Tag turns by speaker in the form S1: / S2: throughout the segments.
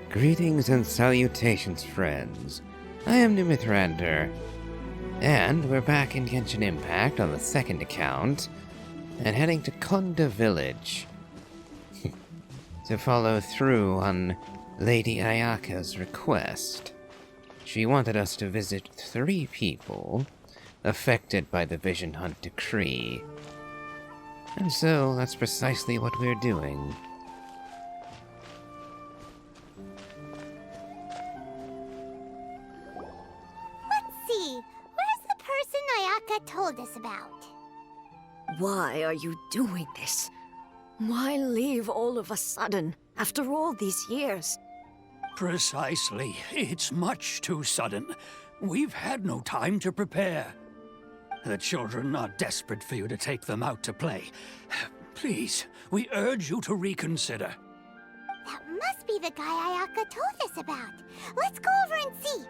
S1: Greetings and salutations, friends. I am Nimithrander, and we're back in Genshin Impact on the second account, and heading to Konda Village to follow through on Lady Ayaka's request. She wanted us to visit 3 people affected by the Vision Hunt decree. And so, that's precisely what we're doing.
S2: Let's see, where's the person Ayaka told us about?
S3: Why are you doing this? Why leave all of a sudden, after all these years?
S4: Precisely. It's much too sudden. We've had no time to prepare. The children are desperate for you to take them out to play. Please, we urge you to reconsider.
S2: That must be the guy Ayaka told us about. Let's go over and see.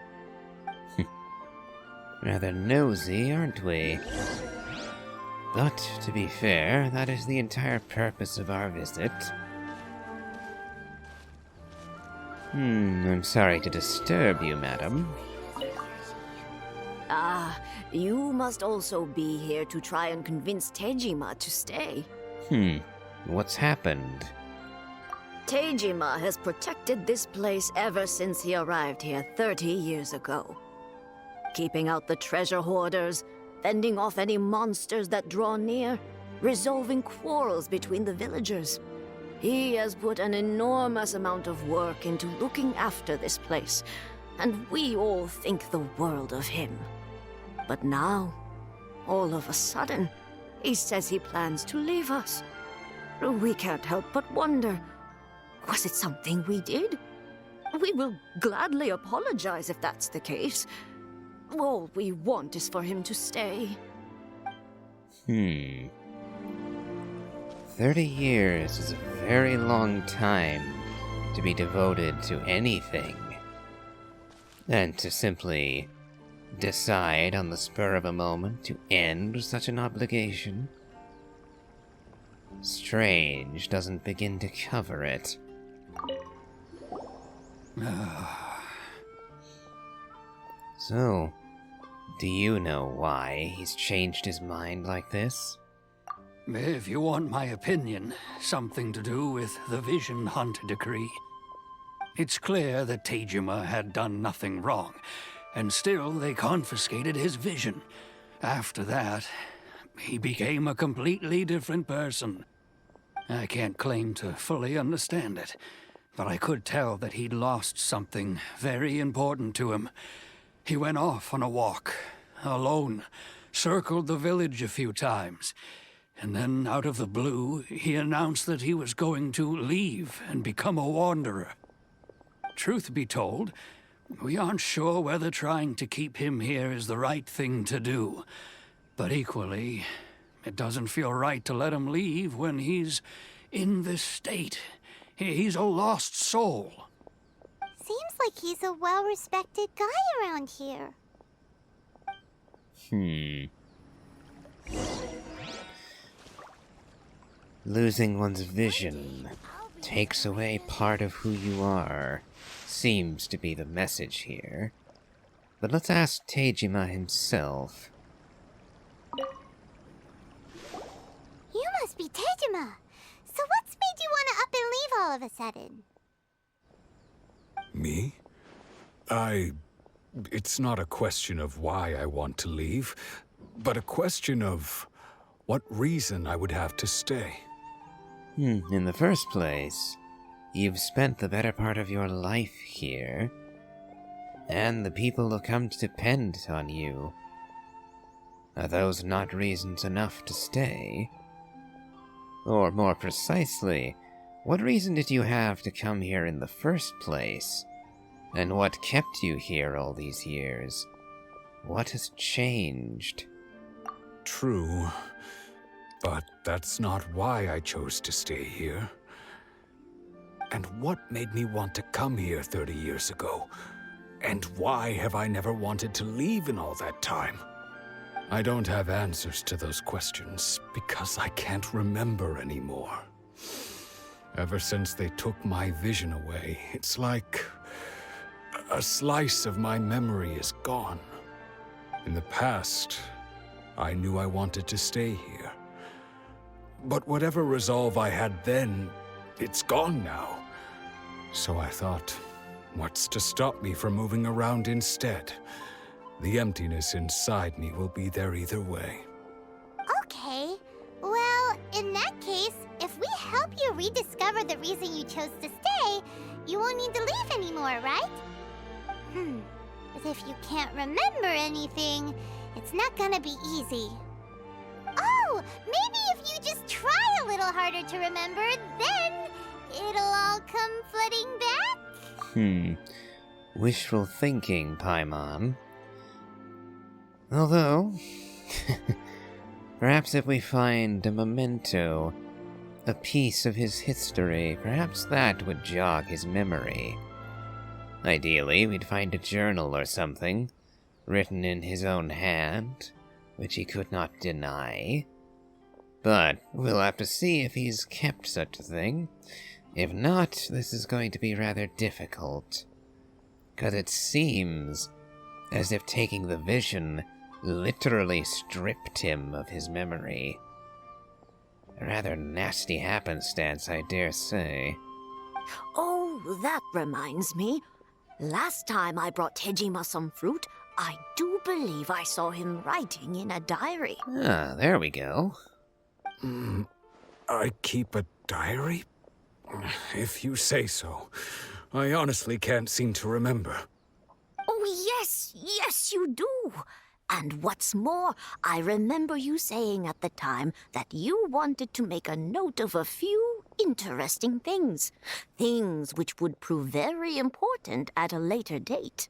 S1: Rather nosy, aren't we? But, to be fair, that is the entire purpose of our visit. I'm sorry to disturb you, madam.
S3: Ah, you must also be here to try and convince Tejima to stay.
S1: What's happened?
S3: Tejima has protected this place ever since he arrived here 30 years ago. Keeping out the treasure hoarders, fending off any monsters that draw near, resolving quarrels between the villagers. He has put an enormous amount of work into looking after this place, and we all think the world of him. But now, all of a sudden, he says he plans to leave us. We can't help but wonder, was it something we did? We will gladly apologize if that's the case. All we want is for him to stay.
S1: 30 years is a very long time to be devoted to anything. And to simply decide on the spur of a moment to end such an obligation? Strange doesn't begin to cover it. So, do you know why he's changed his mind like this?
S4: If you want my opinion, something to do with the Vision Hunt decree. It's clear that Tejima had done nothing wrong, and still they confiscated his vision. After that, he became a completely different person. I can't claim to fully understand it, but I could tell that he'd lost something very important to him. He went off on a walk, alone, circled the village a few times, and then out of the blue, he announced that he was going to leave and become a wanderer. Truth be told, we aren't sure whether trying to keep him here is the right thing to do. But equally, it doesn't feel right to let him leave when he's in this state. He's a lost soul.
S2: Seems like he's a well-respected guy around here.
S1: Losing one's vision takes away part of who you are, seems to be the message here. But let's ask Tejima himself.
S2: You must be Tejima. So what's made you want to up and leave all of a sudden?
S5: Me? It's not a question of why I want to leave, but a question of what reason I would have to stay.
S1: In the first place, you've spent the better part of your life here, and the people who come to depend on you. Are those not reasons enough to stay? Or more precisely, what reason did you have to come here in the first place? And what kept you here all these years? What has changed?
S5: True, but that's not why I chose to stay here. And what made me want to come here 30 years ago? And why have I never wanted to leave in all that time? I don't have answers to those questions because I can't remember anymore. Ever since they took my vision away, it's like a slice of my memory is gone. In the past, I knew I wanted to stay here. But whatever resolve I had then, it's gone now. So I thought, what's to stop me from moving around instead? The emptiness inside me will be there either way.
S2: Okay. Well, in that case, if we help you rediscover the reason you chose to stay, you won't need to leave anymore, right? But if you can't remember anything, it's not gonna be easy. Oh, maybe if you just try a little harder to remember, then it'll all come flooding back?
S1: Wishful thinking, Paimon. Although, perhaps if we find a memento, a piece of his history, perhaps that would jog his memory. Ideally, we'd find a journal or something, written in his own hand, which he could not deny. But we'll have to see if he's kept such a thing. If not, this is going to be rather difficult. 'Cause it seems as if taking the vision literally stripped him of his memory. A rather nasty happenstance, I dare say.
S3: Oh, that reminds me. Last time I brought Tejima some fruit, I do believe I saw him writing in a diary.
S1: Ah, there we go.
S5: I keep a diary? If you say so. I honestly can't seem to remember.
S3: Oh, yes, you do. And what's more, I remember you saying at the time that you wanted to make a note of a few interesting things. Things which would prove very important at a later date.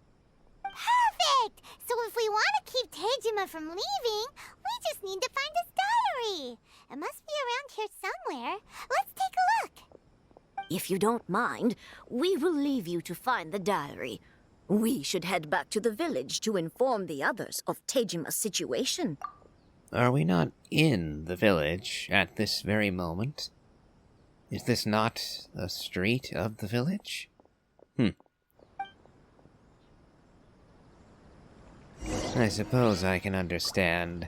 S2: Perfect! So if we want to keep Tejima from leaving, we just need to find his diary. It must be around here somewhere. Let's take a look.
S3: If you don't mind, we will leave you to find the diary. We should head back to the village to inform the others of Tejima's situation.
S1: Are we not in the village at this very moment? Is this not a street of the village? I suppose I can understand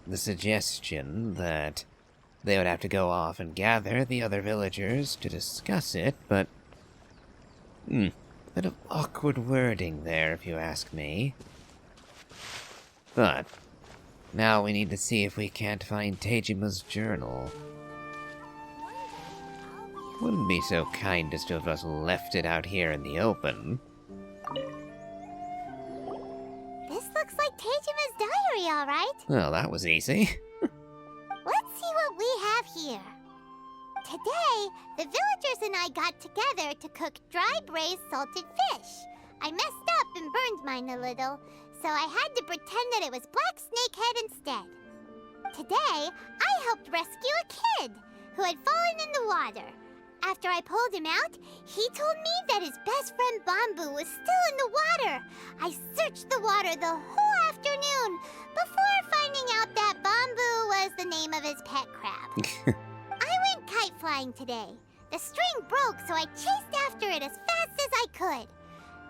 S1: the suggestion that they would have to go off and gather the other villagers to discuss it, but... bit of awkward wording there, if you ask me. But now we need to see if we can't find Tejima's journal. Wouldn't be so kind as to have us left it out here in the open.
S2: This looks like Tejima's diary, all right.
S1: Well, that was easy.
S2: Let's see what we have here. Today, the villagers and I got together to cook dry braised salted fish. I messed up and burned mine a little, so I had to pretend that it was black snakehead instead. Today, I helped rescue a kid who had fallen in the water. After I pulled him out, he told me that his best friend Bamboo was still in the water. I searched the water the whole afternoon before finding out that Bamboo was the name of his pet crab. I went kite flying today. The string broke, so I chased after it as fast as I could.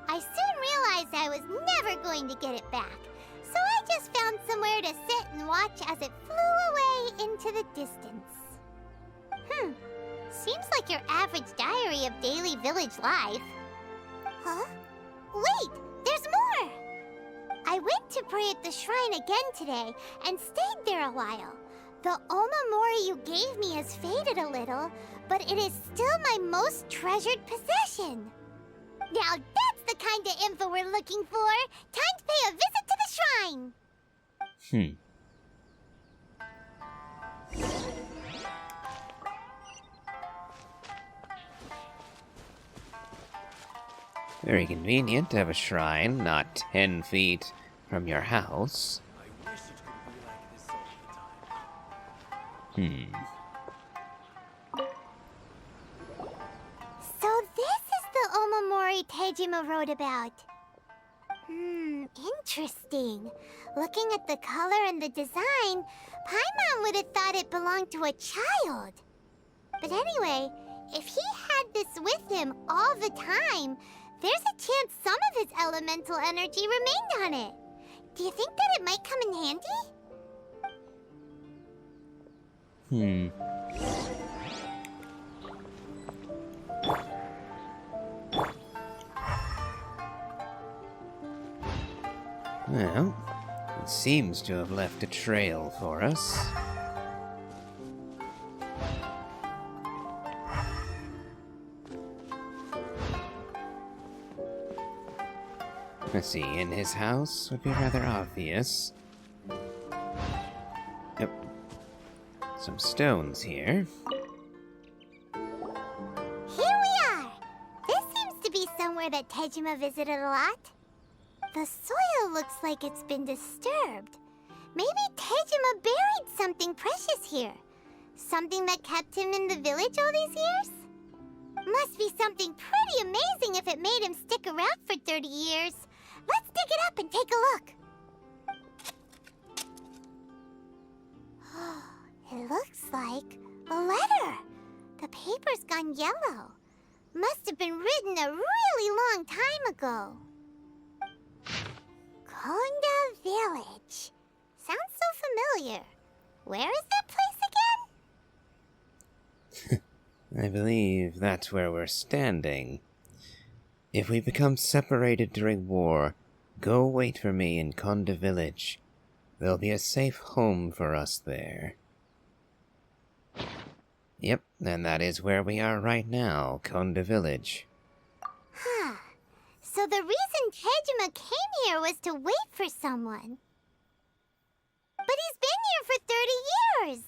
S2: I soon realized I was never going to get it back, so I just found somewhere to sit and watch as it flew away into the distance. Seems like your average diary of daily village life. Huh? Wait, there's more! I went to pray at the shrine again today and stayed there a while. The Omamori you gave me has faded a little, but it is still my most treasured possession. Now that's the kind of info we're looking for. Time to pay a visit to the shrine.
S1: Very convenient to have a shrine not 10 feet from your house.
S2: So this is the Omamori Tejima wrote about. Interesting. Looking at the color and the design, Paimon would have thought it belonged to a child. But anyway, If he had this with him all the time, there's a chance some of his elemental energy remained on it. Do you think that it might come in handy?
S1: Well, it seems to have left a trail for us. Let's see, in his house would be rather obvious. Yep. Some stones here.
S2: Here we are! This seems to be somewhere that Tejima visited a lot. The soil looks like it's been disturbed. Maybe Tejima buried something precious here. Something that kept him in the village all these years? Must be something pretty amazing if it made him stick around for 30 years. Let's dig it up and take a look. It looks like a letter. The paper's gone yellow. Must have been written a really long time ago. Konda Village. Sounds so familiar. Where is that place again?
S1: I believe that's where we're standing. If we become separated during war, go wait for me in Konda Village. There'll be a safe home for us there. Yep, and that is where we are right now, Konda Village.
S2: Huh. So the reason Tejima came here was to wait for someone. But he's been here for 30 years.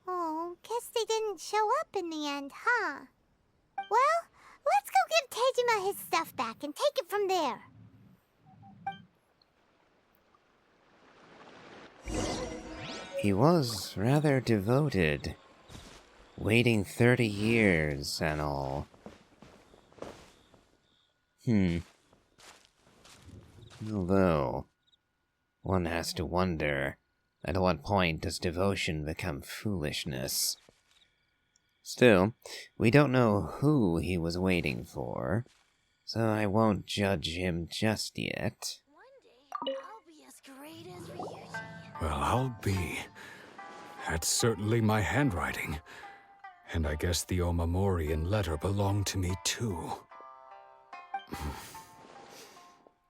S2: Oh, guess they didn't show up in the end, huh? Well, let's go give Tejima his stuff back and take it from there.
S1: He was rather devoted, waiting 30 years and all. Although, one has to wonder, at what point does devotion become foolishness? Still, we don't know who he was waiting for, so I won't judge him just yet.
S2: One day, I'll be as great as Ryuji.
S5: Well, I'll be. That's certainly my handwriting. And I guess the Omamorian letter belonged to me too.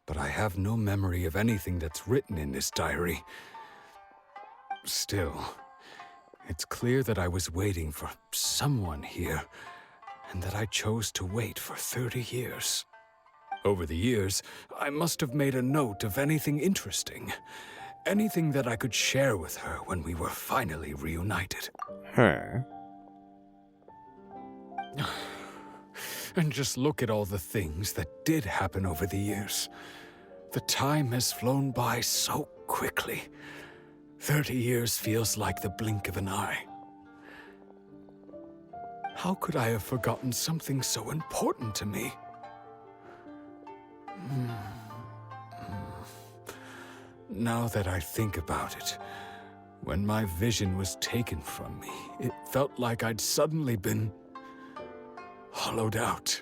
S5: But I have no memory of anything that's written in this diary. Still, it's clear that I was waiting for someone here, and that I chose to wait for 30 years. Over the years, I must have made a note of anything interesting. Anything that I could share with her when we were finally reunited.
S1: Her?
S5: And just look at all the things that did happen over the years. The time has flown by so quickly. 30 years feels like the blink of an eye. How could I have forgotten something so important to me? Now that I think about it, when my vision was taken from me, it felt like I'd suddenly been hollowed out.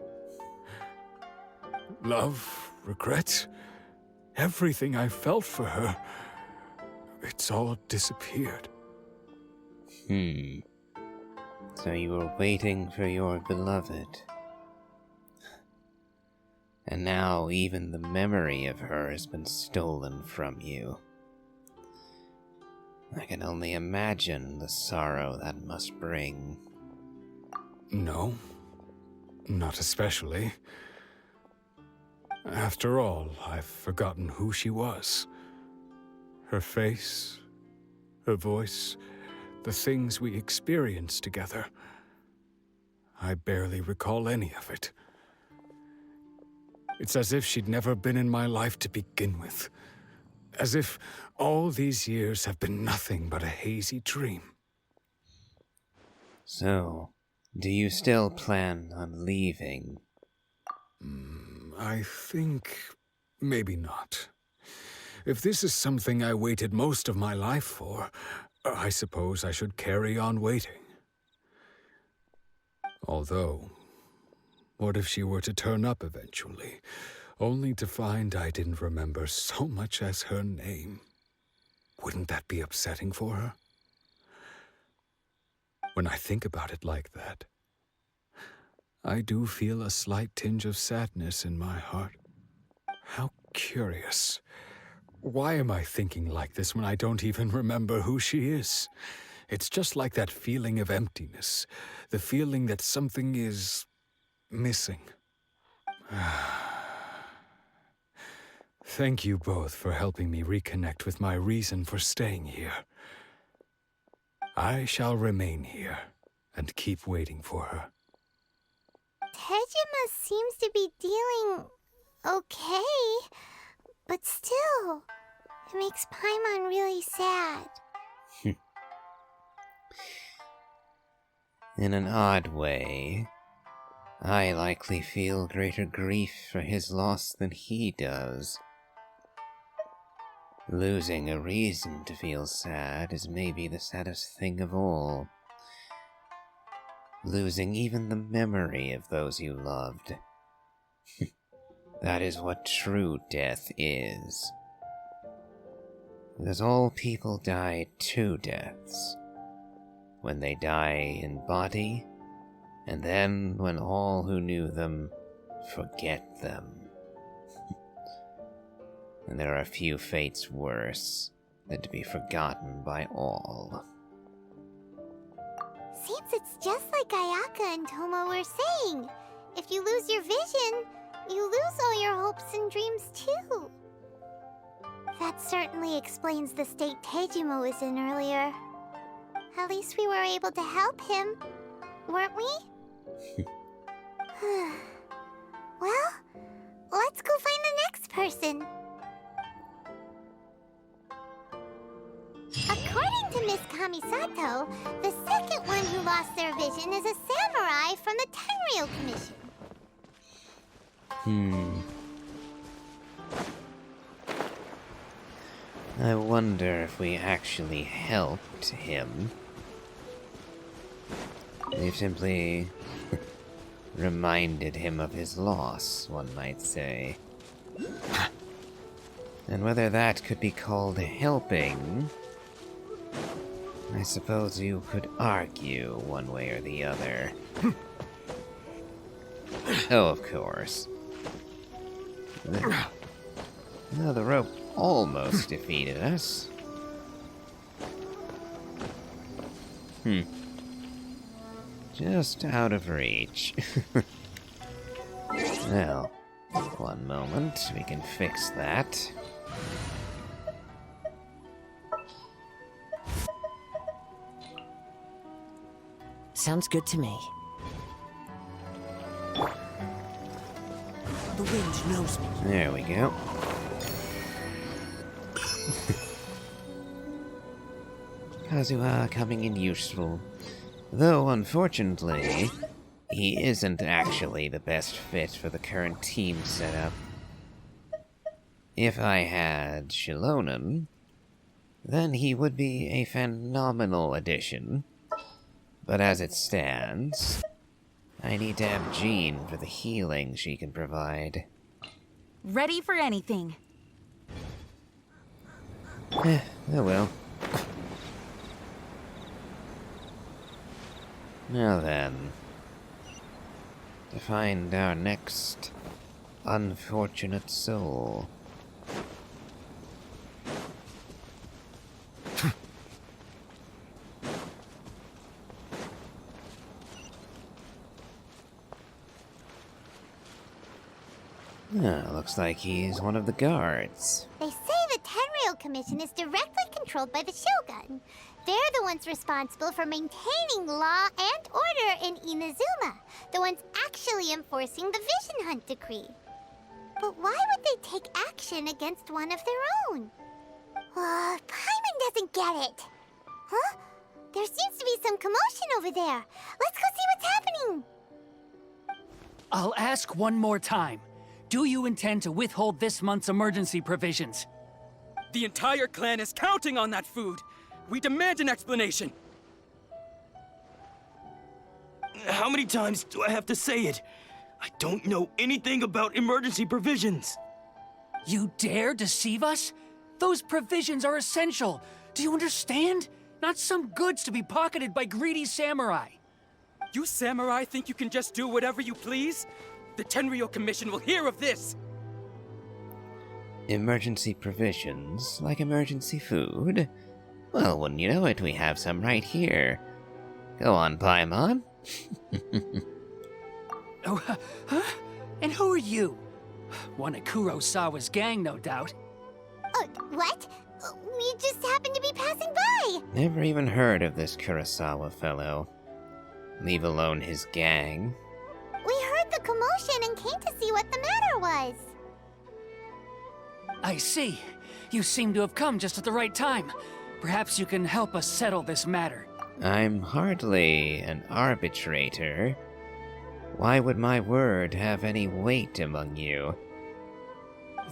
S5: Love, regret, everything I felt for her, it's all disappeared.
S1: So you were waiting for your beloved. And now even the memory of her has been stolen from you. I can only imagine the sorrow that must bring.
S5: No, not especially. After all, I've forgotten who she was. Her face, her voice, the things we experienced together. I barely recall any of it. It's as if she'd never been in my life to begin with. As if all these years have been nothing but a hazy dream.
S1: So, do you still plan on leaving?
S5: I think maybe not. If this is something I waited most of my life for, I suppose I should carry on waiting. Although, what if she were to turn up eventually, only to find I didn't remember so much as her name? Wouldn't that be upsetting for her? When I think about it like that, I do feel a slight tinge of sadness in my heart. How curious. Why am I thinking like this when I don't even remember who she is? It's just like that feeling of emptiness, the feeling that something is missing. Thank you both for helping me reconnect with my reason for staying here. I shall remain here and keep waiting for her.
S2: Tejima seems to be dealing okay, but still, it makes Paimon really sad.
S1: In an odd way, I likely feel greater grief for his loss than he does. Losing a reason to feel sad is maybe the saddest thing of all. Losing even the memory of those you loved. That is what true death is. Because all people die two deaths. When they die in body, and then when all who knew them forget them. And there are few fates worse than to be forgotten by all.
S2: Seems it's just like Ayaka and Tomo were saying. If you lose your vision, you lose all your hopes and dreams too. That certainly explains the state Tejima was in earlier. At least we were able to help him, weren't we? Well, let's go find the next person. According to Miss Kamisato, the second one who lost their vision is a samurai from the Tenryou Commission.
S1: I wonder if we actually helped him. We simply reminded him of his loss, one might say. And whether that could be called helping, I suppose you could argue one way or the other. Oh, of course. Well, the rope almost defeated us. Just out of reach. Well, one moment, we can fix that.
S6: Sounds good to me. The wind knows me.
S1: There we go. Kazuha coming in useful. Though, unfortunately, he isn't actually the best fit for the current team setup. If I had Shilonen, then he would be a phenomenal addition. But as it stands, I need to have Jean for the healing she can provide.
S7: Ready for anything.
S1: Oh well. Now then, to find our next unfortunate soul. Looks like he's one of the guards.
S2: They say the Tenryou Commission is directly controlled by the Shogun. They're the ones responsible for maintaining law and order in Inazuma. The ones actually enforcing the Vision Hunt decree. But why would they take action against one of their own? Paimon doesn't get it. Huh? There seems to be some commotion over there. Let's go see what's happening.
S8: I'll ask one more time. Do you intend to withhold this month's emergency provisions?
S9: The entire clan is counting on that food. We demand an explanation.
S10: How many times do I have to say it? I don't know anything about emergency provisions.
S8: You dare deceive us? Those provisions are essential. Do you understand? Not some goods to be pocketed by greedy samurai.
S9: You samurai think you can just do whatever you please? The Tenryo Commission will hear of this!
S1: Emergency provisions, like emergency food? Well, wouldn't you know it, we have some right here. Go on, Paimon.
S8: Oh, huh? And who are you? One of Kurosawa's gang, no doubt.
S2: What? We just happened to be passing by!
S1: Never even heard of this Kurosawa fellow. Leave alone his gang.
S2: We heard the commotion and came to see what the matter was.
S8: I see. You seem to have come just at the right time. Perhaps you can help us settle this matter.
S1: I'm hardly an arbitrator. Why would my word have any weight among you?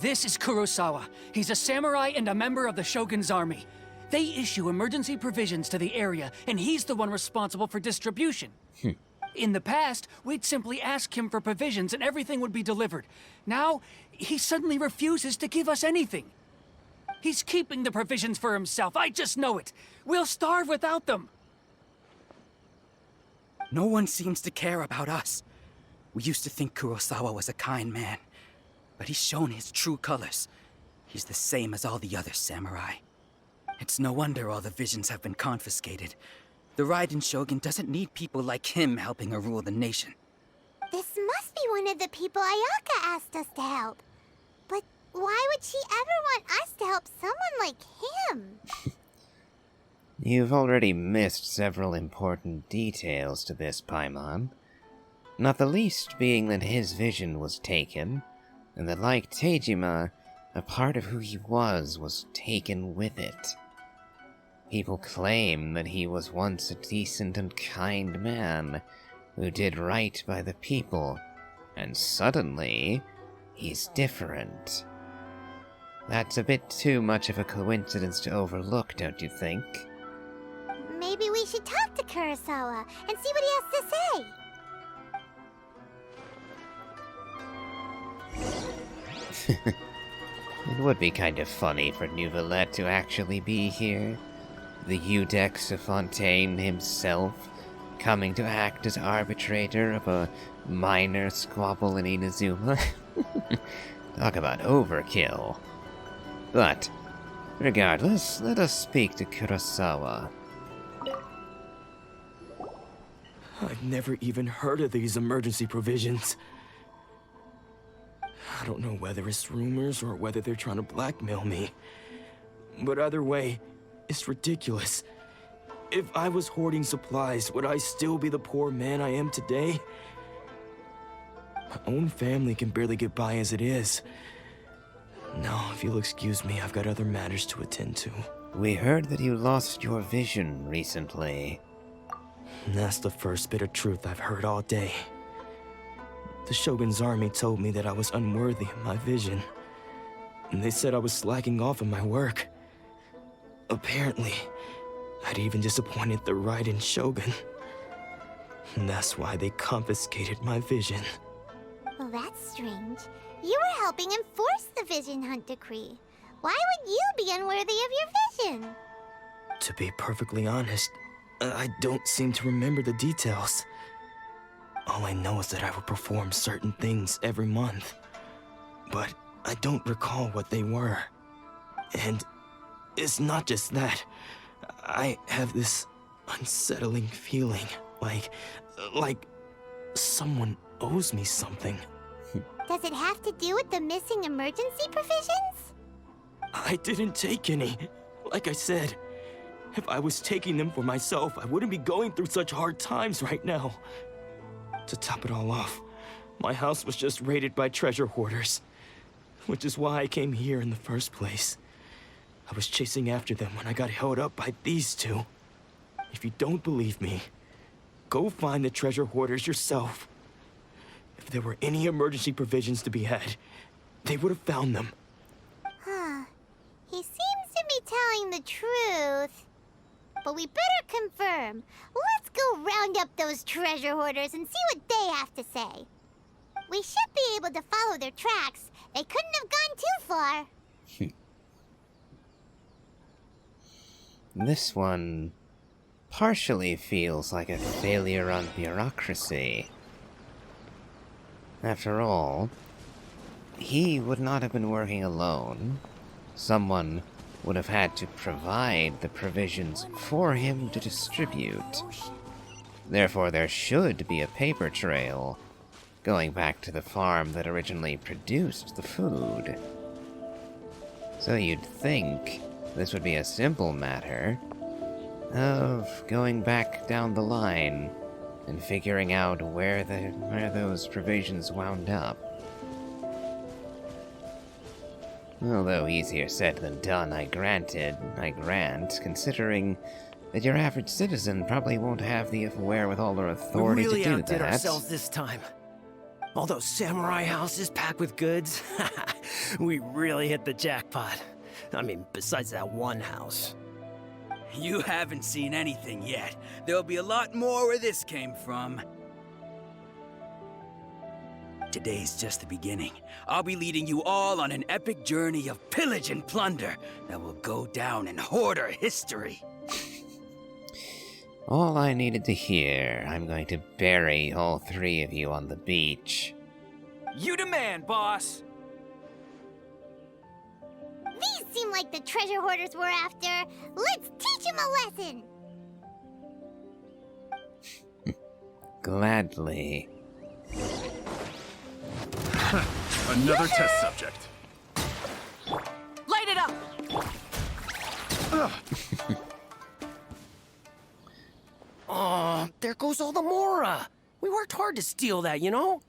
S8: This is Kurosawa. He's a samurai and a member of the Shogun's army. They issue emergency provisions to the area, and he's the one responsible for distribution. In the past, we'd simply ask him for provisions and everything would be delivered. Now, he suddenly refuses to give us anything. He's keeping the provisions for himself, I just know it. We'll starve without them.
S9: No one seems to care about us. We used to think Kurosawa was a kind man, but he's shown his true colors. He's the same as all the other samurai. It's no wonder all the visions have been confiscated. The Raiden Shogun doesn't need people like him helping her rule the nation.
S2: This must be one of the people Ayaka asked us to help. But why would she ever want us to help someone like him?
S1: You've already missed several important details to this, Paimon. Not the least being that his vision was taken, and that like Tejima, a part of who he was taken with it. People claim that he was once a decent and kind man who did right by the people, and suddenly, he's different. That's a bit too much of a coincidence to overlook, don't you think?
S2: Maybe we should talk to Kurosawa and see what he has to say.
S1: It would be kind of funny for Neuvillette to actually be here. The Udex of Fontaine himself, coming to act as arbitrator of a minor squabble in Inazuma. Talk about overkill. But, regardless, let us speak to Kurosawa.
S10: I've never even heard of these emergency provisions. I don't know whether it's rumors or whether they're trying to blackmail me. But either way, it's ridiculous. If I was hoarding supplies, would I still be the poor man I am today? My own family can barely get by as it is. Now, if you'll excuse me, I've got other matters to attend to.
S1: We heard that you lost your vision recently.
S10: And that's the first bit of truth I've heard all day. The Shogun's army told me that I was unworthy of my vision. And they said I was slacking off in my work. Apparently, I'd even disappointed the Raiden Shogun. And that's why they confiscated my vision.
S2: Well, that's strange. You were helping enforce the Vision Hunt Decree. Why would you be unworthy of your vision?
S10: To be perfectly honest, I don't seem to remember the details. All I know is that I would perform certain things every month. But I don't recall what they were. And it's not just that. I have this unsettling feeling, like someone owes me something.
S2: Does it have to do with the missing emergency provisions?
S10: I didn't take any. Like I said, if I was taking them for myself, I wouldn't be going through such hard times right now. To top it all off, my house was just raided by treasure hoarders, which is why I came here in the first place. I was chasing after them when I got held up by these two. If you don't believe me, go find the treasure hoarders yourself. If there were any emergency provisions to be had, they would have found them.
S2: Huh. He seems to be telling the truth. but we better confirm. Let's go round up those treasure hoarders and see what they have to say. We should be able to follow their tracks. They couldn't have gone too far.
S1: This one partially feels like a failure on bureaucracy. After all, he would not have been working alone. Someone would have had to provide the provisions for him to distribute. Therefore, there should be a paper trail going back to the farm that originally produced the food. So you'd think this would be a simple matter of going back down the line and figuring out where those provisions wound up. Although easier said than done, I grant, considering that your average citizen probably won't have the wherewithal or authority
S6: we really
S1: to do
S6: outdid
S1: that.
S6: ourselves this time. All those samurai houses packed with goods. We really hit the jackpot. I mean, besides that one house.
S9: You haven't seen anything yet. There'll be a lot more where this came from. Today's just the beginning. I'll be leading you all on an epic journey of pillage and plunder that will go down in hoarder history.
S1: All I needed to hear, I'm going to bury all three of you on the beach.
S8: You demand, boss!
S2: These seem like the treasure hoarders we're after. Let's teach them a lesson.
S1: Gladly.
S5: Another test subject.
S7: Light it up!
S6: Oh, there goes all the Mora. We worked hard to steal that, you know?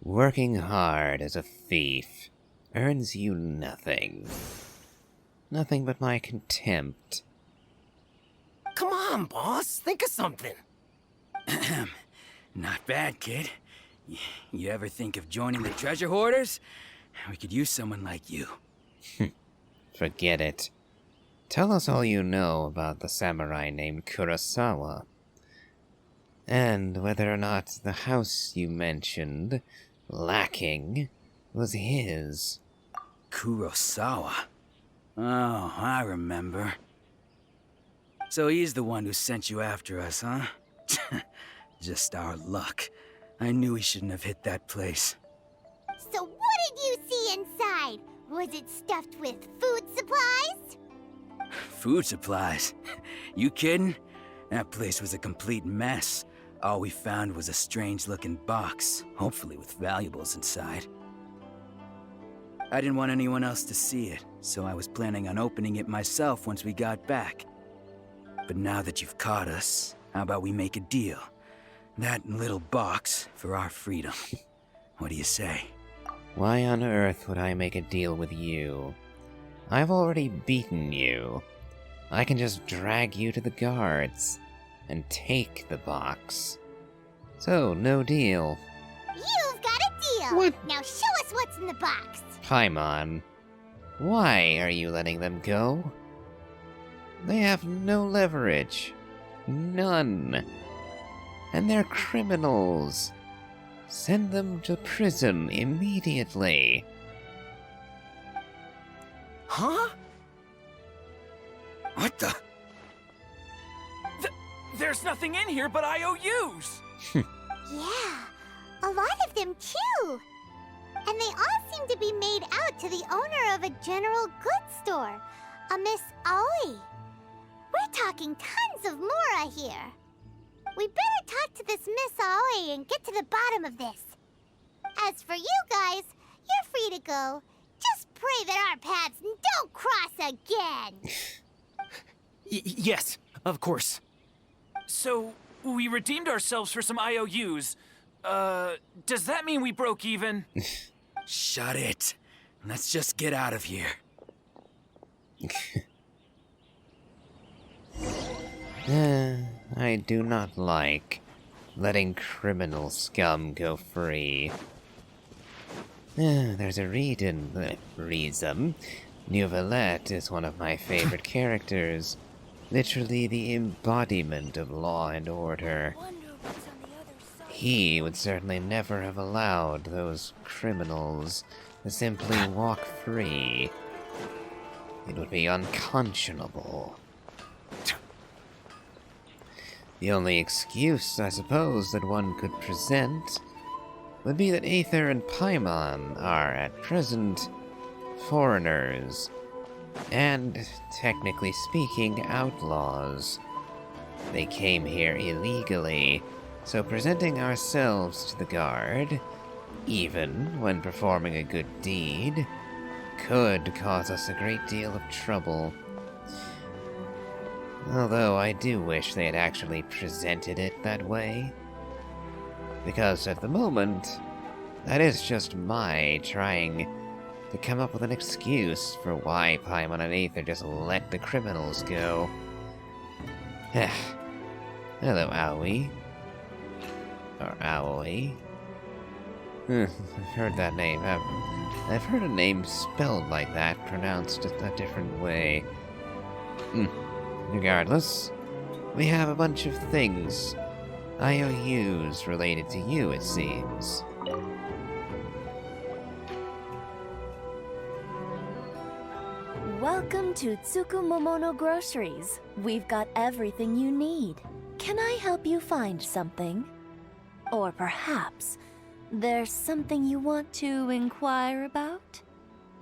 S1: Working hard as a thief earns you nothing. Nothing but my contempt.
S6: Come on, boss. Think of something.
S9: Not bad, kid. You ever think of joining the treasure hoarders? We could use someone like you.
S1: Forget it. Tell us all you know about the samurai named Kurosawa. And whether or not the house you mentioned, lacking, was his.
S9: Kurosawa? Oh, I remember. So he's the one who sent you after us, huh? Just our luck. I knew he shouldn't have hit that place.
S2: So what did you see inside? Was it stuffed with food supplies?
S9: Food supplies? You kidding? That place was a complete mess. All we found was a strange-looking box, hopefully with valuables inside. I didn't want anyone else to see it, so I was planning on opening it myself once we got back. But now that you've caught us, how about we make a deal? That little box for our freedom. What do you say?
S1: Why on earth would I make a deal with you? I've already beaten you. I can just drag you to the guards and take the box. So, no deal.
S2: You've got a deal!
S1: What?
S2: Now show us what's in the box!
S1: Paimon, why are you letting them go? They have no leverage. None. And they're criminals. Send them to prison immediately.
S6: Huh?
S9: What the?
S8: There's nothing in here but IOUs!
S2: Yeah, a lot of them too. And they all seem to be made out to the owner of a general goods store, a Miss Aoi. We're talking tons of Mora here. We better talk to this Miss Aoi and get to the bottom of this. As for you guys, you're free to go. Just pray that our paths don't cross again.
S6: Yes, of course.
S8: So, we redeemed ourselves for some IOUs. Does that mean we broke even?
S9: Shut it. Let's just get out of here.
S1: I do not like letting criminal scum go free. There's a reason. New Valette is one of my favorite characters, Literally the embodiment of law and order. He would certainly never have allowed those criminals to simply walk free. It would be unconscionable. The only excuse, I suppose, that one could present would be that Aether and Paimon are, at present, foreigners, and, technically speaking, outlaws. They came here illegally, so presenting ourselves to the guard, even when performing a good deed, could cause us a great deal of trouble. Although I do wish they had actually presented it that way. Because at the moment, that is just my trying to come up with an excuse for why Paimon and Aether just let the criminals go. Hello, Aoi. Or Aoi. I've heard that name. I've heard a name spelled like that, pronounced a different way. Regardless, we have a bunch of things. IOUs related to you, it seems.
S11: Welcome to Tsukumomono Groceries. We've got everything you need. Can I help you find something? Or perhaps there's something you want to inquire about?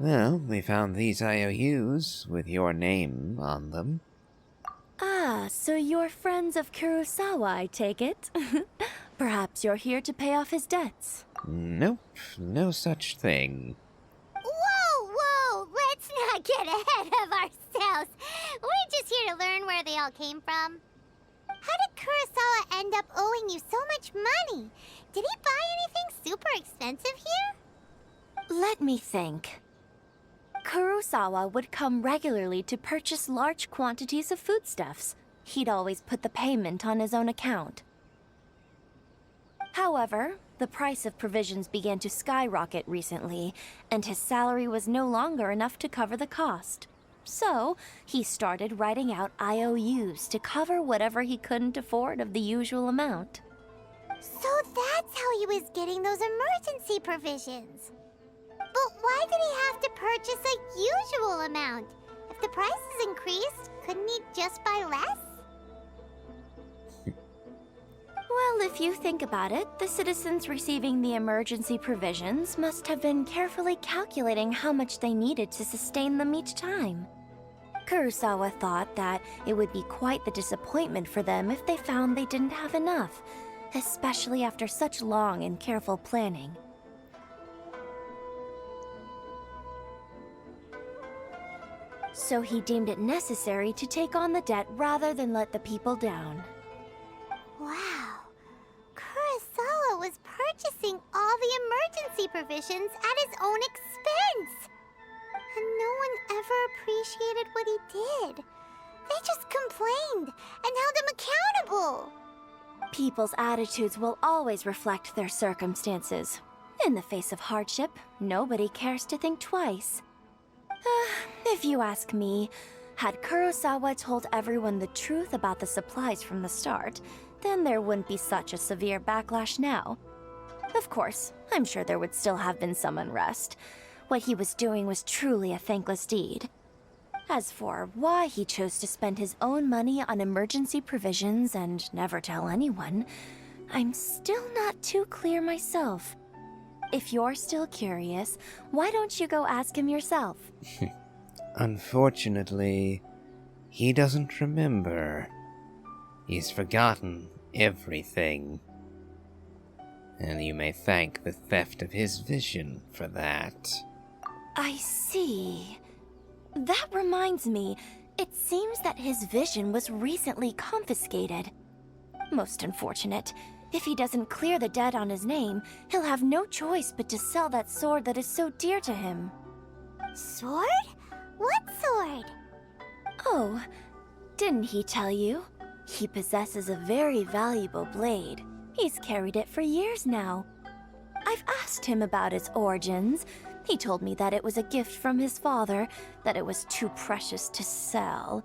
S1: Well, we found these IOUs with your name on them.
S11: Ah, so you're friends of Kurosawa, I take it? Perhaps you're here to pay off his debts.
S1: Nope, no such thing.
S2: Whoa! Let's not get ahead of ourselves. We're just here to learn where they all came from. How did Kurosawa end up owing you so much money? Did he buy anything super expensive here?
S11: Let me think. Kurosawa would come regularly to purchase large quantities of foodstuffs. He'd always put the payment on his own account. However, the price of provisions began to skyrocket recently, and his salary was no longer enough to cover the cost. So, he started writing out IOUs to cover whatever he couldn't afford of the usual amount.
S2: So that's how he was getting those emergency provisions. But why did he have to purchase a usual amount? If the prices increased, couldn't he just buy less?
S11: Well, if you think about it, the citizens receiving the emergency provisions must have been carefully calculating how much they needed to sustain them each time. Kurosawa thought that it would be quite the disappointment for them if they found they didn't have enough, especially after such long and careful planning. So he deemed it necessary to take on the debt rather than let the people down.
S2: Wow. Kurosawa was purchasing all the emergency provisions at his own expense. And no one ever appreciated what he did. They just complained and held him accountable.
S11: People's attitudes will always reflect their circumstances. In the face of hardship, nobody cares to think twice. If you ask me, had Kurosawa told everyone the truth about the supplies from the start, then there wouldn't be such a severe backlash now. Of course, I'm sure there would still have been some unrest. What he was doing was truly a thankless deed. As for why he chose to spend his own money on emergency provisions and never tell anyone, I'm still not too clear myself. If you're still curious, why don't you go ask him yourself?
S1: Unfortunately, he doesn't remember. He's forgotten everything. And you may thank the theft of his vision for that.
S11: I see. That reminds me, it seems that his vision was recently confiscated. Most unfortunate. If he doesn't clear the debt on his name, he'll have no choice but to sell that sword that is so dear to him.
S2: Sword? What sword?
S11: Oh, didn't he tell you? He possesses a very valuable blade. He's carried it for years now. I've asked him about its origins. He told me that it was a gift from his father, that it was too precious to sell.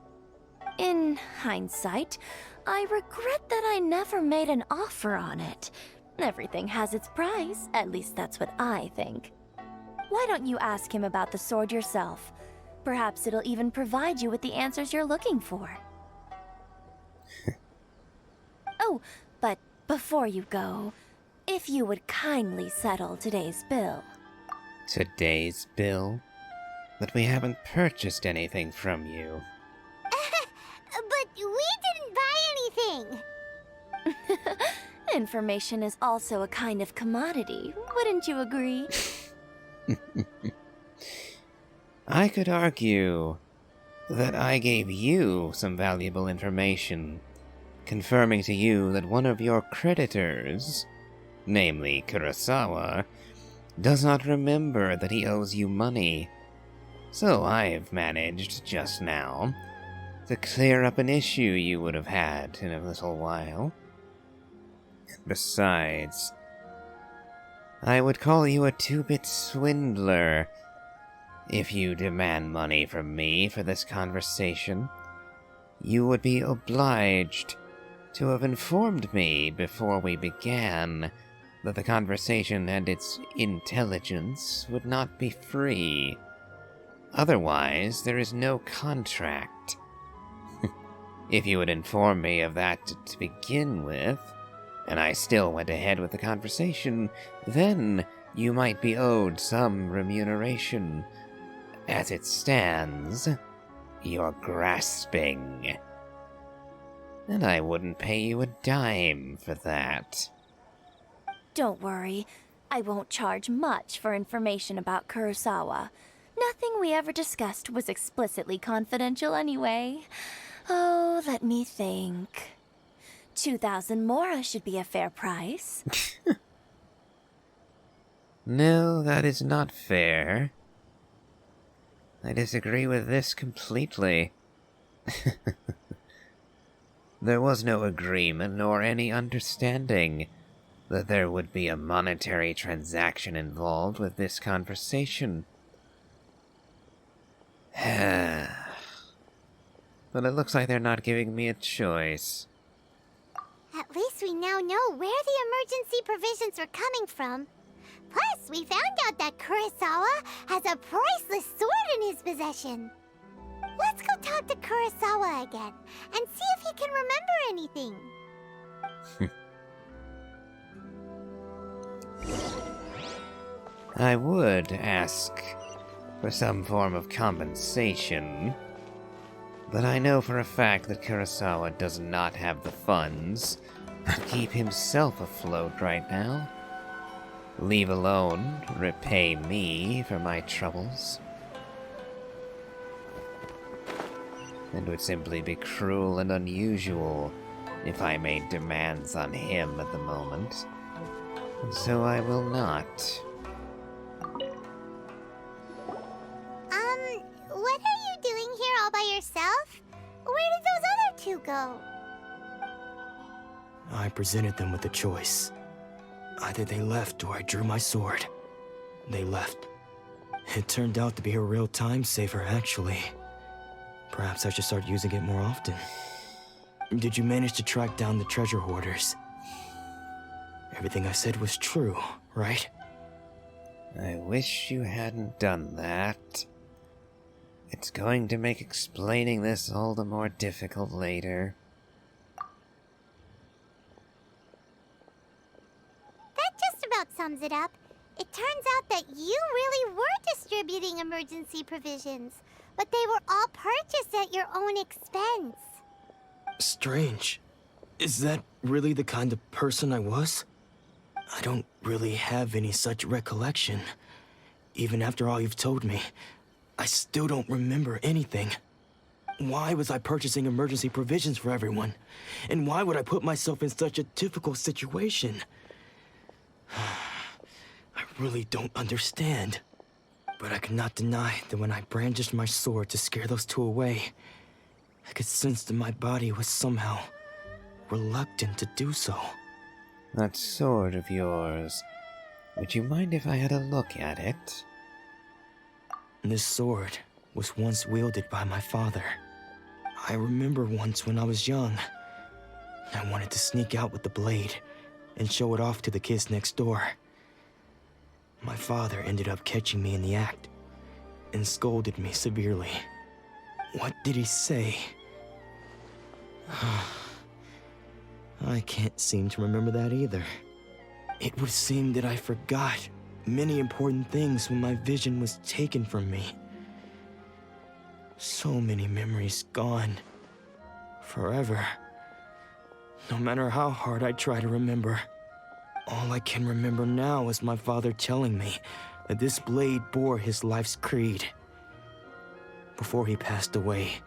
S11: In hindsight, I regret that I never made an offer on it. Everything has its price, at least that's what I think. Why don't you ask him about the sword yourself? Perhaps it'll even provide you with the answers you're looking for. Oh, but before you go, if you would kindly settle today's bill.
S1: Today's bill? But we haven't purchased anything from you.
S2: But we didn't buy anything!
S11: Information is also a kind of commodity, wouldn't you agree?
S1: I could argue that I gave you some valuable information, confirming to you that one of your creditors, namely Kurosawa, does not remember that he owes you money. So I've managed, just now, to clear up an issue you would have had in a little while. Besides, I would call you a two-bit swindler if you demand money from me for this conversation. You would be obliged to have informed me before we began that the conversation and its intelligence would not be free. Otherwise, there is no contract. If you would inform me of that to begin with, and I still went ahead with the conversation, then you might be owed some remuneration. As it stands, you're grasping. And I wouldn't pay you a dime for that.
S11: Don't worry, I won't charge much for information about Kurosawa. Nothing we ever discussed was explicitly confidential anyway. Oh, let me think. 2,000 mora should be a fair price.
S1: No, that is not fair. I disagree with this completely. There was no agreement nor any understanding that there would be a monetary transaction involved with this conversation. But it looks like they're not giving me a choice.
S2: At least we now know where the emergency provisions are coming from. Plus, we found out that Kurosawa has a priceless sword in his possession. Let's go talk to Kurosawa again and see if he can remember anything.
S1: I would ask for some form of compensation, but I know for a fact that Kurosawa does not have the funds to keep himself afloat right now. Leave alone repay me for my troubles. It would simply be cruel and unusual if I made demands on him at the moment. And so I will not.
S2: What are you doing here all by yourself? Where did those other two go?
S10: I presented them with a choice. Either they left or I drew my sword. They left. It turned out to be a real time saver, actually. Perhaps I should start using it more often. Did you manage to track down the treasure hoarders? Everything I said was true, right?
S1: I wish you hadn't done that. It's going to make explaining this all the more difficult later.
S2: That just about sums it up. It turns out that you really were distributing emergency provisions, but they were all purchased at your own expense.
S10: Strange. Is that really the kind of person I was? I don't really have any such recollection. Even after all you've told me, I still don't remember anything. Why was I purchasing emergency provisions for everyone? And why would I put myself in such a difficult situation? I really don't understand. But I cannot deny that when I brandished my sword to scare those two away, I could sense that my body was somehow reluctant to do so.
S1: That sword of yours. Would you mind if I had a look at it?
S10: This sword was once wielded by my father. I remember once when I was young, I wanted to sneak out with the blade and show it off to the kids next door. My father ended up catching me in the act and scolded me severely. What did he say? I can't seem to remember that either. It would seem that I forgot many important things when my vision was taken from me. So many memories gone. Forever. No matter how hard I try to remember, all I can remember now is my father telling me that this blade bore his life's creed. Before he passed away,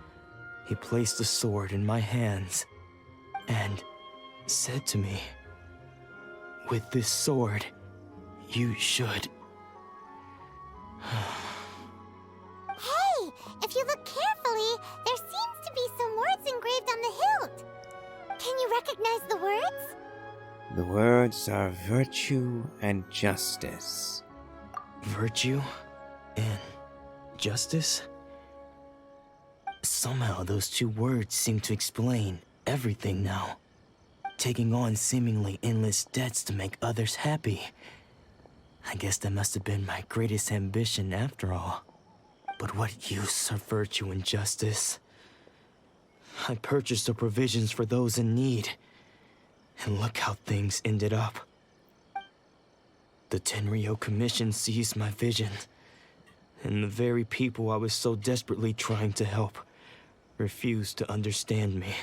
S10: he placed the sword in my hands and said to me, "With this sword, you should..."
S2: Hey, if you look carefully, there seems to be some words engraved on the hilt. Can you recognize the words?
S1: The words are virtue and justice.
S10: Virtue and justice? Somehow those two words seem to explain everything now. Taking on seemingly endless debts to make others happy. I guess that must have been my greatest ambition after all. But what use are virtue and justice? I purchased the provisions for those in need. And look how things ended up. The Tenryo Commission seized my vision. And the very people I was so desperately trying to help refused to understand me.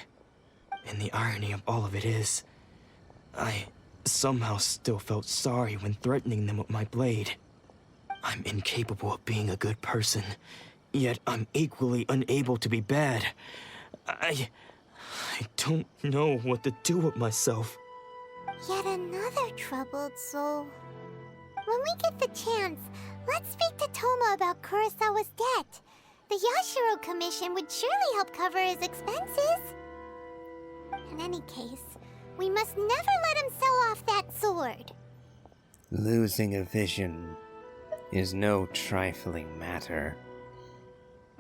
S10: And the irony of all of it is, I somehow still felt sorry when threatening them with my blade. I'm incapable of being a good person, yet I'm equally unable to be bad. I don't know what to do with myself.
S2: Yet another troubled soul. When we get the chance, let's speak to Toma about Kurosawa's debt. The Yashiro Commission would surely help cover his expenses. In any case, we must never let him sell off that sword.
S1: Losing a vision is no trifling matter.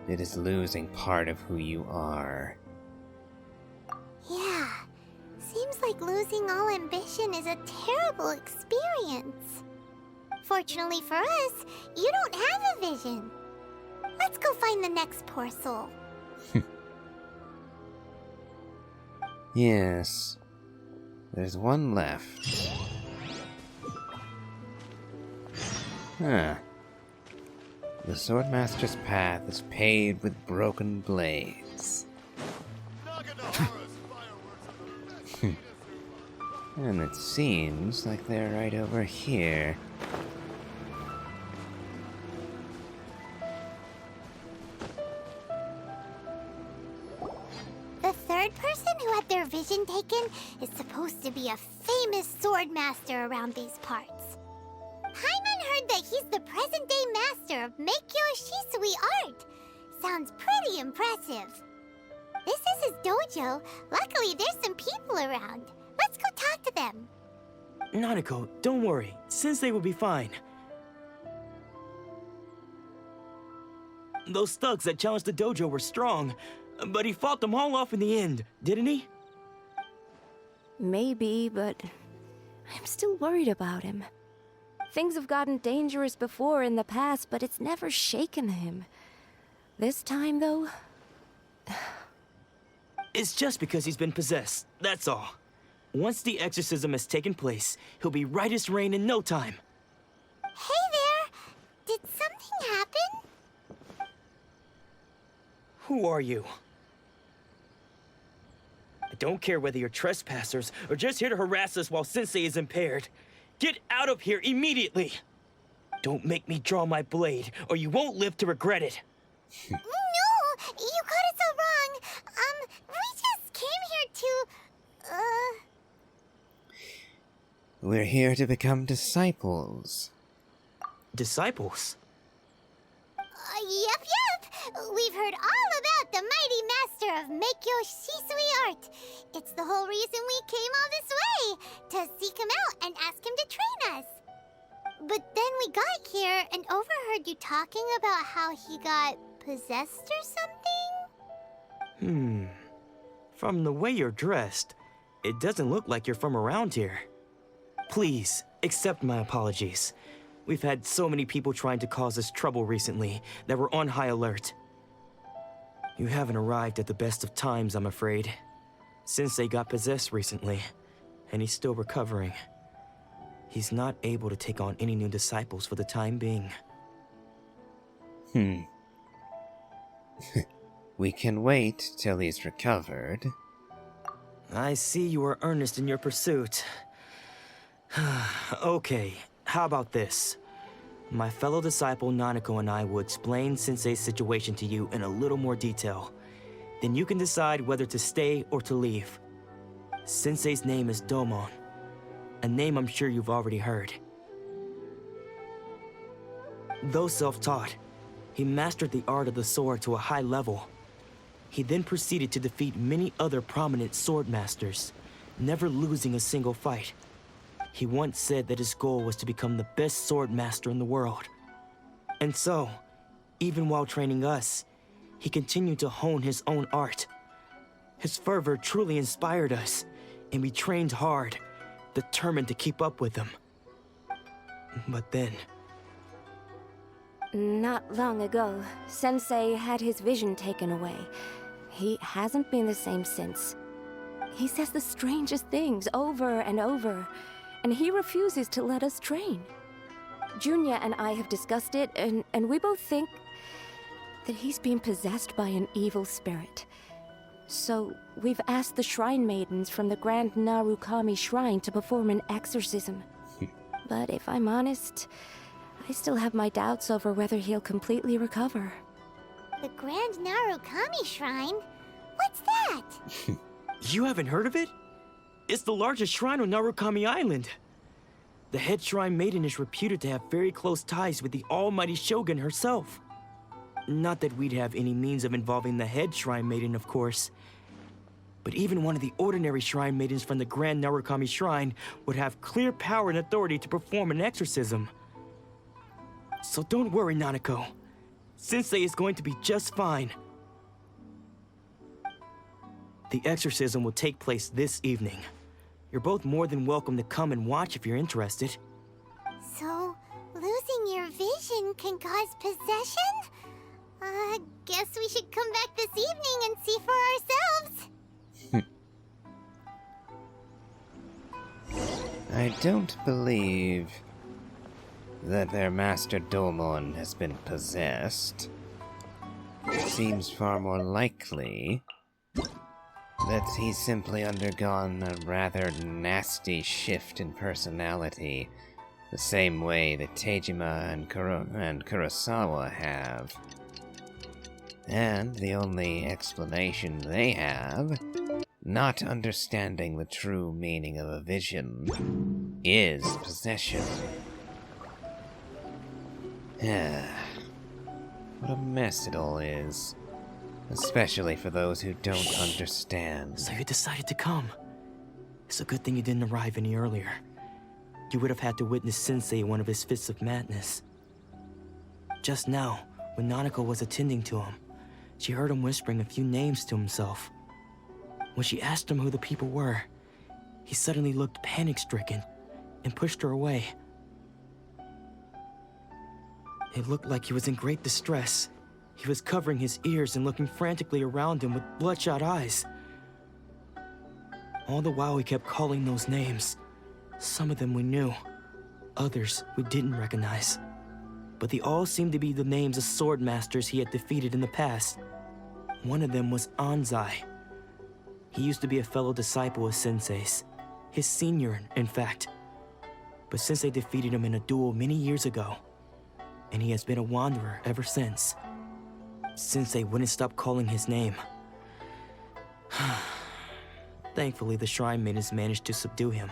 S1: It is losing part of who you are.
S2: Yeah, seems like losing all ambition is a terrible experience. Fortunately for us, you don't have a vision. Let's go find the next poor soul.
S1: Yes. There's one left. Huh. The Swordmaster's path is paved with broken blades. And it seems like they're right over here.
S2: The third person who had their vision taken is supposed to be a famous swordmaster around these parts. Paimon heard that he's the present-day master of Meikyo Shisui art. Sounds pretty impressive. This is his dojo. Luckily, there's some people around. Let's go talk to them.
S10: Nanako, don't worry. Sensei will be fine. Those thugs that challenged the dojo were strong, but he fought them all off in the end, didn't he?
S11: Maybe, but I'm still worried about him. Things have gotten dangerous before in the past, but it's never shaken him. This time, though...
S10: It's just because he's been possessed, that's all. Once the exorcism has taken place, he'll be right as rain in no time.
S2: Hey there! Did something happen?
S10: Who are you? I don't care whether you're trespassers or just here to harass us while Sensei is impaired. Get out of here immediately! Don't make me draw my blade, or you won't live to regret it.
S2: No! You got it so wrong! We just came here to...
S1: We're here to become disciples.
S10: Disciples?
S2: Yep! We've heard all about the mighty master of Meikyo Shisui art. It's the whole reason we came all this way, to seek him out and ask him to train us. But then we got here and overheard you talking about how he got possessed or something?
S10: From the way you're dressed, it doesn't look like you're from around here. Please, accept my apologies. We've had so many people trying to cause us trouble recently that we're on high alert. You haven't arrived at the best of times, I'm afraid. Sensei got possessed recently, and he's still recovering. He's not able to take on any new disciples for the time being.
S1: We can wait till he's recovered.
S10: I see you are earnest in your pursuit. Okay, how about this? My fellow disciple Nanako and I will explain Sensei's situation to you in a little more detail. Then you can decide whether to stay or to leave. Sensei's name is Domon, a name I'm sure you've already heard. Though self-taught, he mastered the art of the sword to a high level. He then proceeded to defeat many other prominent sword masters, never losing a single fight. He once said that his goal was to become the best sword master in the world. And so, even while training us, he continued to hone his own art. His fervor truly inspired us, and we trained hard, determined to keep up with him. But then...
S11: Not long ago, Sensei had his vision taken away. He hasn't been the same since. He says the strangest things over and over, and he refuses to let us train. Junya and I have discussed it, and we both think that he's been possessed by an evil spirit. So we've asked the shrine maidens from the Grand Narukami Shrine to perform an exorcism. But if I'm honest, I still have my doubts over whether he'll completely recover.
S2: The Grand Narukami Shrine? What's that?
S10: You haven't heard of it? It's the largest shrine on Narukami Island. The head shrine maiden is reputed to have very close ties with the almighty Shogun herself. Not that we'd have any means of involving the head shrine maiden, of course. But even one of the ordinary shrine maidens from the Grand Narukami Shrine would have clear power and authority to perform an exorcism. So don't worry, Nanako. Sensei is going to be just fine. The exorcism will take place this evening. You're both more than welcome to come and watch if you're interested.
S2: So, losing your vision can cause possession? Guess we should come back this evening and see for ourselves.
S1: I don't believe that their master Domon has been possessed. It seems far more likely that he's simply undergone a rather nasty shift in personality, the same way that Tejima and Kurosawa have. And the only explanation they have, not understanding the true meaning of a vision, is possession. What a mess it all is. Especially for those who don't understand.
S10: So you decided to come. It's a good thing you didn't arrive any earlier. You would have had to witness Sensei in one of his fits of madness. Just now, when Nanako was attending to him, she heard him whispering a few names to himself. When she asked him who the people were, he suddenly looked panic-stricken and pushed her away. It looked like he was in great distress. He was covering his ears and looking frantically around him with bloodshot eyes. All the while he kept calling those names. Some of them we knew, others we didn't recognize. But they all seemed to be the names of sword masters he had defeated in the past. One of them was Anzai. He used to be a fellow disciple of Sensei's, his senior, in fact. But Sensei defeated him in a duel many years ago, and he has been a wanderer ever since. Sensei wouldn't stop calling his name. Thankfully, the shrine maidens managed to subdue him,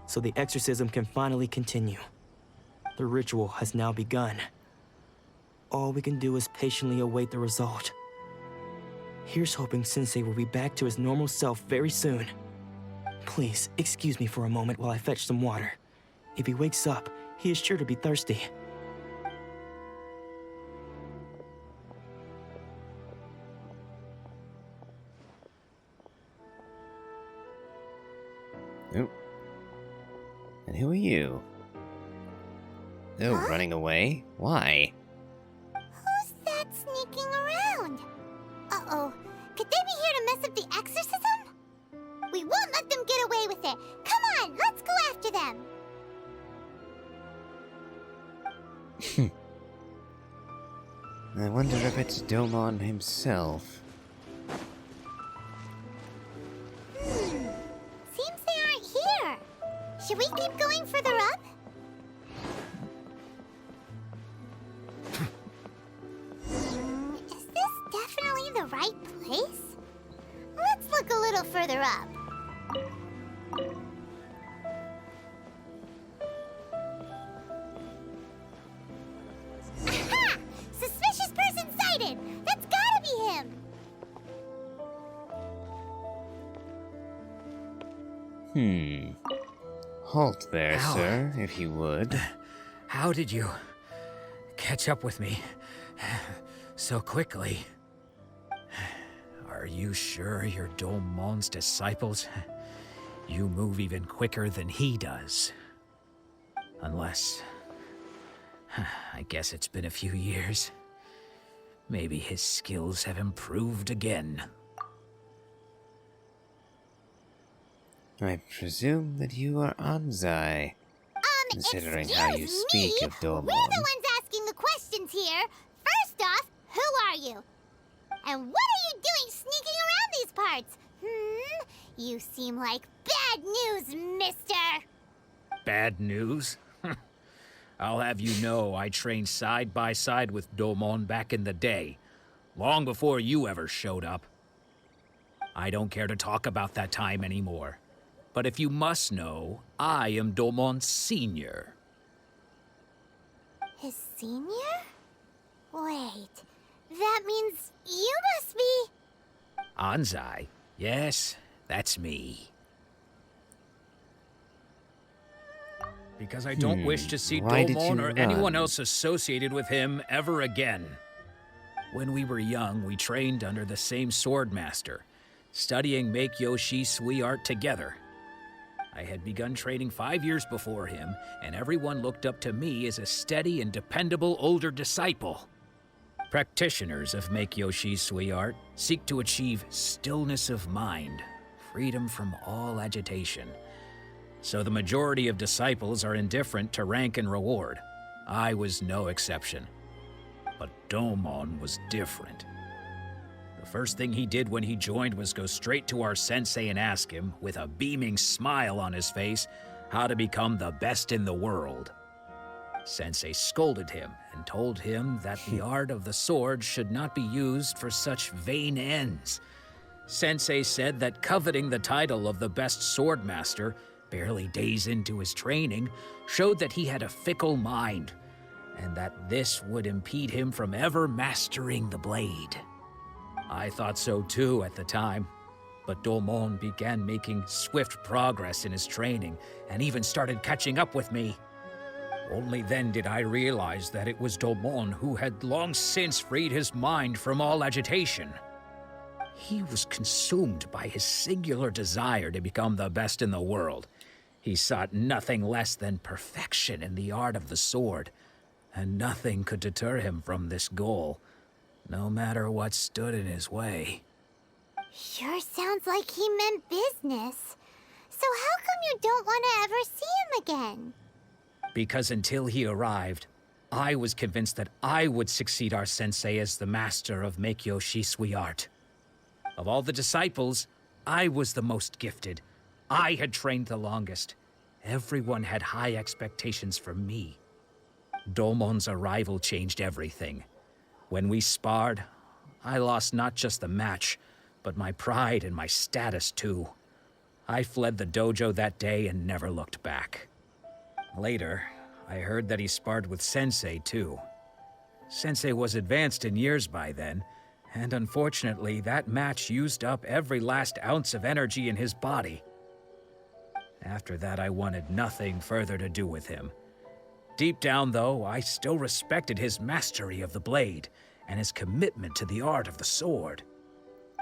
S10: so the exorcism can finally continue. The ritual has now begun. All we can do is patiently await the result. Here's hoping Sensei will be back to his normal self very soon. Please, excuse me for a moment while I fetch some water. If he wakes up, he is sure to be thirsty.
S1: Oop. And who are you? Oh,
S2: Huh?
S1: running away? Why?
S2: Who's that sneaking around? Uh-oh. Could they be here to mess up the exorcism? We won't let them get away with it. Come on, let's go after them.
S1: I wonder if it's Domon himself.
S2: Seems they aren't here. Should we keep going further up? Is this definitely the right place? Let's look a little further up. Aha! Suspicious person sighted! That's gotta be him!
S1: Halt there,
S9: Ow.
S1: sir, if you would.
S9: How did you catch up with me so quickly? Are you sure you're Domon's disciples? You move even quicker than he does. Unless... I guess it's been a few years. Maybe his skills have improved again.
S1: I presume that you are Anzai, considering how you
S2: excuse
S1: speak
S2: me?
S1: of Domon.
S2: We're the ones asking the questions here. First off, who are you? And what are you doing sneaking around these parts? You seem like bad news, mister.
S9: Bad news? I'll have you know I trained side by side with Domon back in the day, long before you ever showed up. I don't care to talk about that time anymore. But if you must know, I am Domon's senior.
S2: His senior? Wait, that means you must be...
S9: Anzai? Yes, that's me. Because I don't wish to see
S1: Why did
S9: Domon
S1: you
S9: or anyone
S1: run?
S9: else associated with him ever again. When we were young, we trained under the same swordmaster, studying Make-Yoshi Sui art together. I had begun training 5 years before him, and everyone looked up to me as a steady and dependable older disciple. Practitioners of Make-Yoshi Sui art seek to achieve stillness of mind, freedom from all agitation. So the majority of disciples are indifferent to rank and reward. I was no exception. But Domon was different. The first thing he did when he joined was go straight to our sensei and ask him, with a beaming smile on his face, how to become the best in the world. Sensei scolded him and told him that the art of the sword should not be used for such vain ends. Sensei said that coveting the title of the best swordmaster, barely days into his training, showed that he had a fickle mind, and that this would impede him from ever mastering the blade. I thought so too at the time, but Domon began making swift progress in his training and even started catching up with me. Only then did I realize that it was Domon who had long since freed his mind from all agitation. He was consumed by his singular desire to become the best in the world. He sought nothing less than perfection in the art of the sword, and nothing could deter him from this goal, no matter what stood in his way.
S2: Sure sounds like he meant business. So how come you don't want to ever see him again?
S9: Because until he arrived, I was convinced that I would succeed our sensei as the master of Make-Yoshi Sui art. Of all the disciples, I was the most gifted. I had trained the longest. Everyone had high expectations for me. Domon's arrival changed everything. When we sparred, I lost not just the match, but my pride and my status too. I fled the dojo that day and never looked back. Later, I heard that he sparred with Sensei too. Sensei was advanced in years by then, and unfortunately that match used up every last ounce of energy in his body. After that, I wanted nothing further to do with him. Deep down, though, I still respected his mastery of the blade and his commitment to the art of the sword.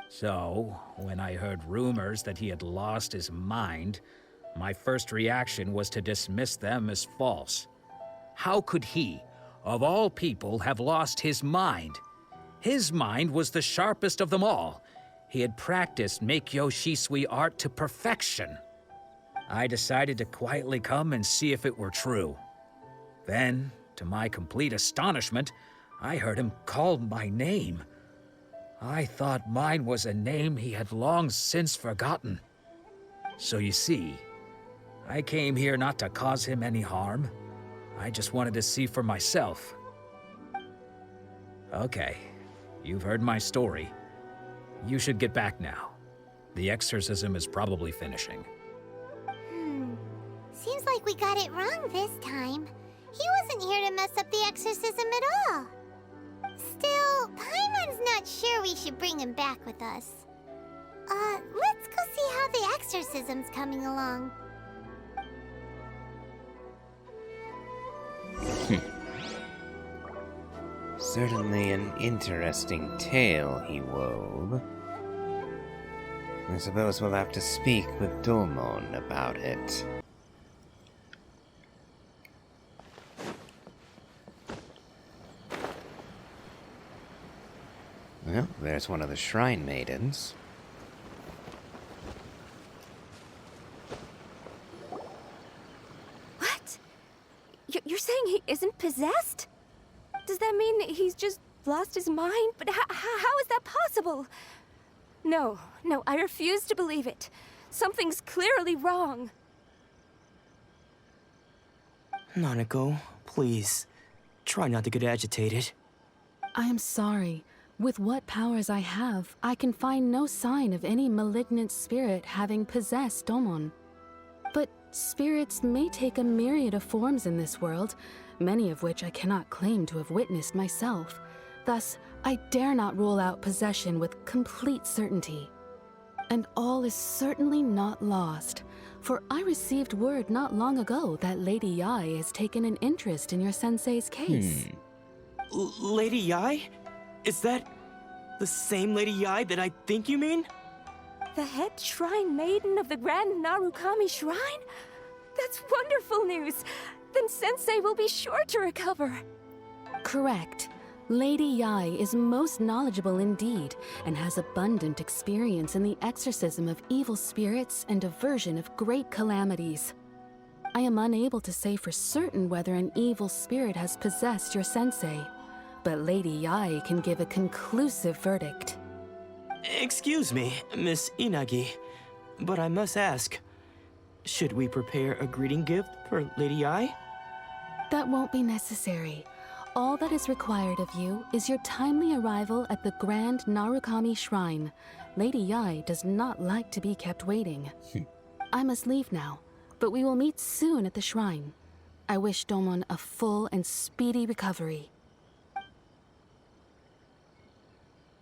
S9: So, when I heard rumors that he had lost his mind,
S12: My first reaction was to dismiss them as false. How could he, of all people, have lost his mind? His mind was the sharpest of them all. He had practiced Meikyo Shisui art to perfection. I decided to quietly come and see if it were true. Then, to my complete astonishment, I heard him call my name. I thought mine was a name he had long since forgotten. So you see, I came here not to cause him any harm. I just wanted to see for myself. Okay, you've heard my story. You should get back now. The exorcism is probably finishing.
S2: Seems like we got it wrong this time. He wasn't here to mess up the exorcism at all. Still, Paimon's not sure we should bring him back with us. Let's go see how the exorcism's coming along.
S1: Certainly an interesting tale he wove. I suppose we'll have to speak with Domon about it. Well, there's one of the shrine maidens.
S13: What? You're saying he isn't possessed? Does that mean he's just lost his mind? But how is that possible? No, I refuse to believe it. Something's clearly wrong.
S10: Nanako, please. Try not to get agitated.
S14: I am sorry. With what powers I have, I can find no sign of any malignant spirit having possessed Domon. But spirits may take a myriad of forms in this world, many of which I cannot claim to have witnessed myself. Thus, I dare not rule out possession with complete certainty. And all is certainly not lost, for I received word not long ago that Lady Yae has taken an interest in your sensei's case.
S10: Lady Yae? Is that the same Lady Yae that I think you mean?
S13: The head shrine maiden of the Grand Narukami Shrine? That's wonderful news! Then Sensei will be sure to recover.
S14: Correct. Lady Yae is most knowledgeable indeed, and has abundant experience in the exorcism of evil spirits and aversion of great calamities. I am unable to say for certain whether an evil spirit has possessed your sensei, but Lady Yae can give a conclusive verdict.
S10: Excuse me, Miss Inagi, but I must ask, should we prepare a greeting gift for Lady Yae?
S14: That won't be necessary. All that is required of you is your timely arrival at the Grand Narukami Shrine. Lady Yae does not like to be kept waiting. I must leave now, but we will meet soon at the shrine. I wish Domon a full and speedy recovery.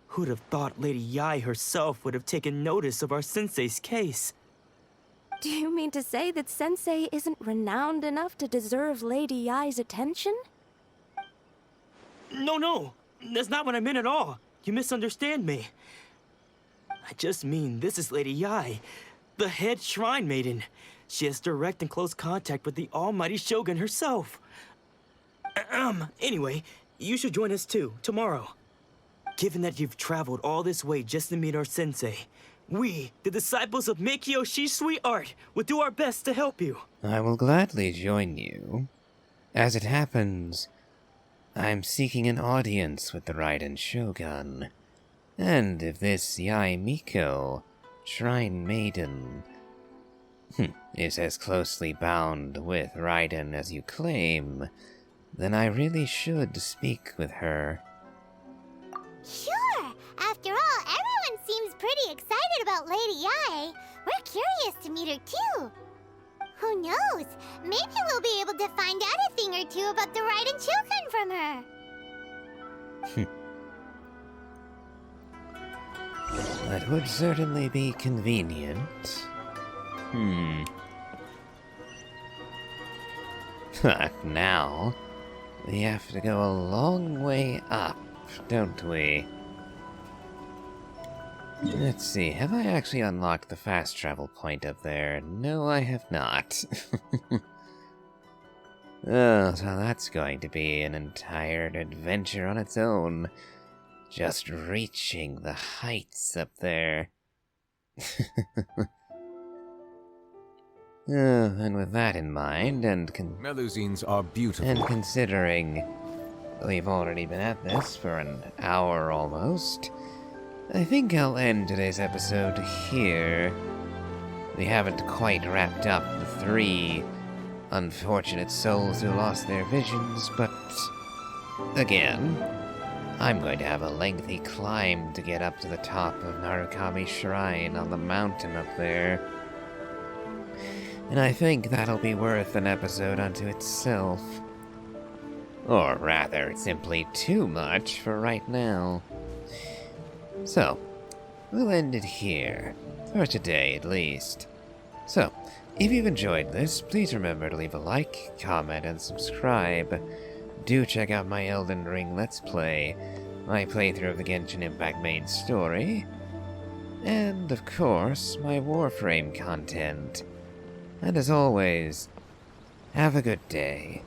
S10: Who'd have thought Lady Yae herself would have taken notice of our sensei's case?
S13: Do you mean to say that Sensei isn't renowned enough to deserve Lady Yae's attention?
S10: No, that's not what I meant at all. You misunderstand me. I just mean this is Lady Yae, the head shrine maiden. She has direct and close contact with the almighty Shogun herself. Anyway, you should join us too, tomorrow. Given that you've traveled all this way just to meet our sensei, we, the disciples of Meikyo Shisui art, will do our best to help you.
S1: I will gladly join you. As it happens, I'm seeking an audience with the Raiden Shogun. And if this Yae Miko, Shrine Maiden, is as closely bound with Raiden as you claim, then I really should speak with her.
S2: Sure! After all, everyone seems pretty excited about Lady Yae. We're curious to meet her too. Who knows? Maybe we'll be able to find out a thing or two about the Raiden Shogun from her.
S1: That would certainly be convenient. Now, we have to go a long way up, don't we? Let's see, have I actually unlocked the fast travel point up there? No, I have not. Oh, so that's going to be an entire adventure on its own. Just reaching the heights up there. And with that in mind,
S15: Melusines are beautiful.
S1: And considering we've already been at this for an hour almost, I think I'll end today's episode here. We haven't quite wrapped up the 3 unfortunate souls who lost their visions, but again, I'm going to have a lengthy climb to get up to the top of Narukami's shrine on the mountain up there. And I think that'll be worth an episode unto itself. Or rather, simply too much for right now. So, we'll end it here. For today, at least. So, if you've enjoyed this, please remember to leave a like, comment, and subscribe. Do check out my Elden Ring Let's Play, my playthrough of the Genshin Impact main story, and, of course, my Warframe content. And as always, have a good day.